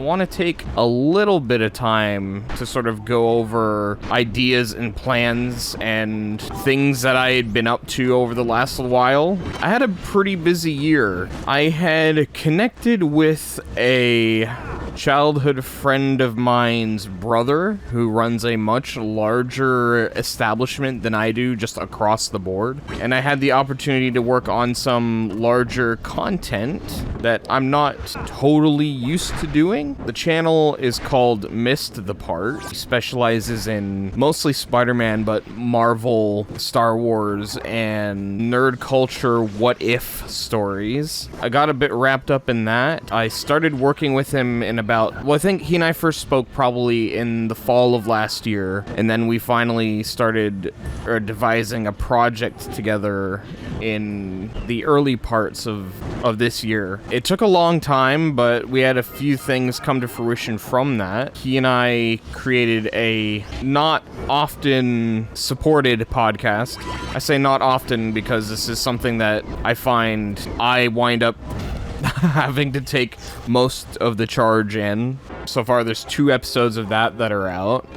want to take a little bit of time to sort of go over ideas and plans and things that I had been up to over the last while. I had a pretty busy year. I had connected with a childhood friend of mine's brother who runs a much larger establishment than I do just across the board, and I had the opportunity to work on some larger content that I'm not totally used to doing. The channel is called Missed the Part. He specializes in mostly Spider-Man, but Marvel, Star Wars, and nerd culture what-if stories. I got a bit wrapped up in that. I started working with him in I think he and I first spoke probably in the fall of last year, and then we finally started devising a project together in the early parts of this year. It took a long time, but we had a few things come to fruition from that. He and I created a not often supported podcast. I say not often because this is something that I find I wind up having to take most of the charge in. So far, there's 2 episodes of that are out,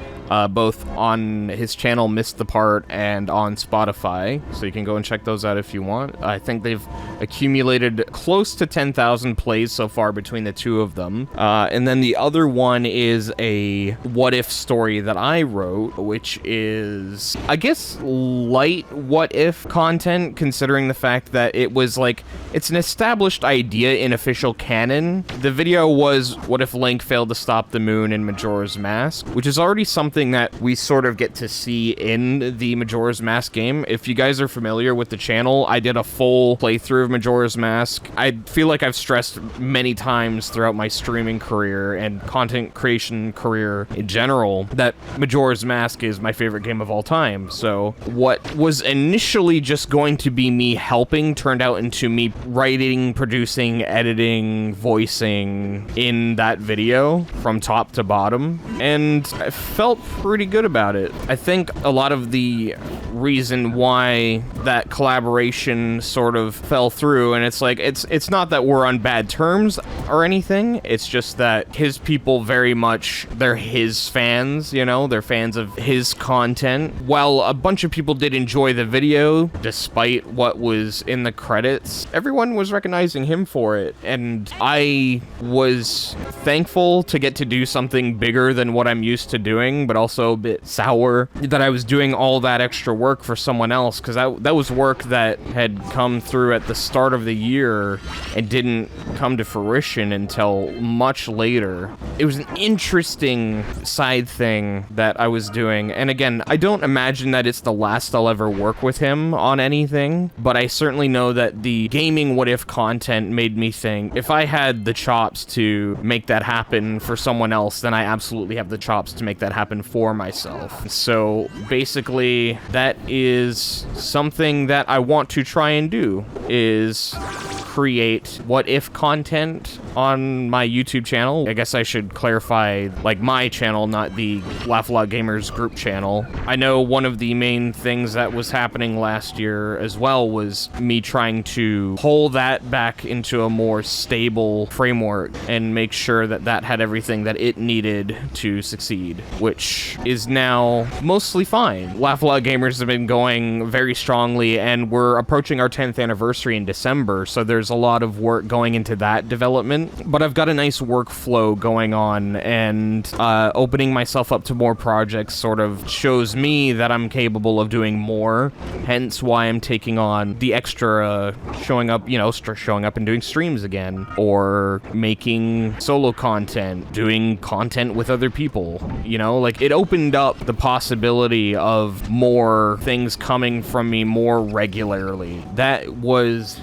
both on his channel Missed the Part and on Spotify, so you can go and check those out if you want. I think they've accumulated close to 10,000 plays so far between the 2 of them. And then the other one is a what-if story that I wrote, which is, I guess, light what-if content, considering the fact that it was like, it's an established idea in official canon. The video was, what if Link failed to stop the moon in Majora's Mask, which is already something that we sort of get to see in the Majora's Mask game. If you guys are familiar with the channel, I did a full playthrough of Majora's Mask. I feel like I've stressed many times throughout my streaming career and content creation career in general that Majora's Mask is my favorite game of all time. So what was initially just going to be me helping turned out into me writing, producing, editing, voicing in that video from top to bottom, and I felt pretty good about it. I think a lot of the reason why that collaboration sort of fell through, and it's like, it's not that we're on bad terms or anything, it's just that his people very much, they're his fans, you know, they're fans of his content. While a bunch of people did enjoy the video, despite what was in the credits, everyone was recognizing him for it, and I was thankful to get to do something bigger than what I'm used to doing, but also a bit sour that I was doing all that extra work for someone else, because that was work that had come through at the start of the year and didn't come to fruition until much later. It was an interesting side thing that I was doing, and again, I don't imagine that it's the last I'll ever work with him on anything, but I certainly know that the gaming what-if content made me think, if I had the chops to make that happen for someone else, then I absolutely have the chops to make that happen for myself. So basically, that is something that I want to try and do, is create what-if content on my YouTube channel. I guess I should clarify, like, my channel, not the Laugh A Lot Gamers group channel. I know one of the main things that was happening last year as well was me trying to pull that back into a more stable framework and make sure that that had everything that it needed to succeed, which is now mostly fine. Laugh A Lot Gamers have been going very strongly, and we're approaching our 10th anniversary in December, so there's a lot of work going into that development, but I've got a nice workflow going on, and opening myself up to more projects sort of shows me that I'm capable of doing more, hence why I'm taking on the extra showing up, you know, showing up and doing streams again, or making solo content, doing content with other people, you know, like, it opened up the possibility of more things coming from me more regularly. That was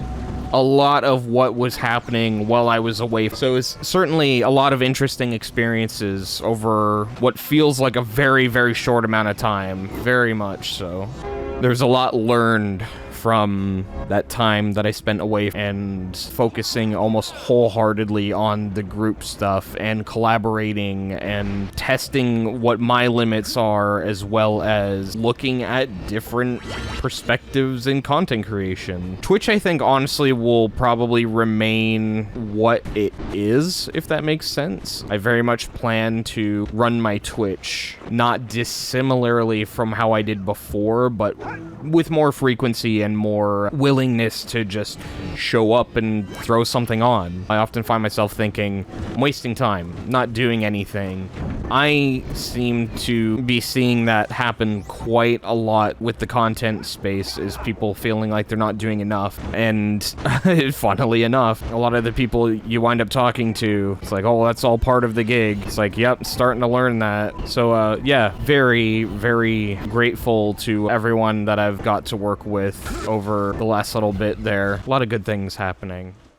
a lot of what was happening while I was away. So it's certainly a lot of interesting experiences over what feels like a very, very short amount of time. Very much so. There's a lot learned from that time that I spent away and focusing almost wholeheartedly on the group stuff and collaborating and testing what my limits are, as well as looking at different perspectives in content creation. Twitch, I think, honestly, will probably remain what it is, if that makes sense. I very much plan to run my Twitch not dissimilarly from how I did before, but with more frequency and more willingness to just show up and throw something on. I often find myself thinking, I'm wasting time, not doing anything. I seem to be seeing that happen quite a lot with the content space, is people feeling like they're not doing enough. And funnily enough, a lot of the people you wind up talking to, it's like, oh, that's all part of the gig. It's like, yep, starting to learn that. So yeah, very, very grateful to everyone that I've got to work with over the last little bit there. A lot of good things happening.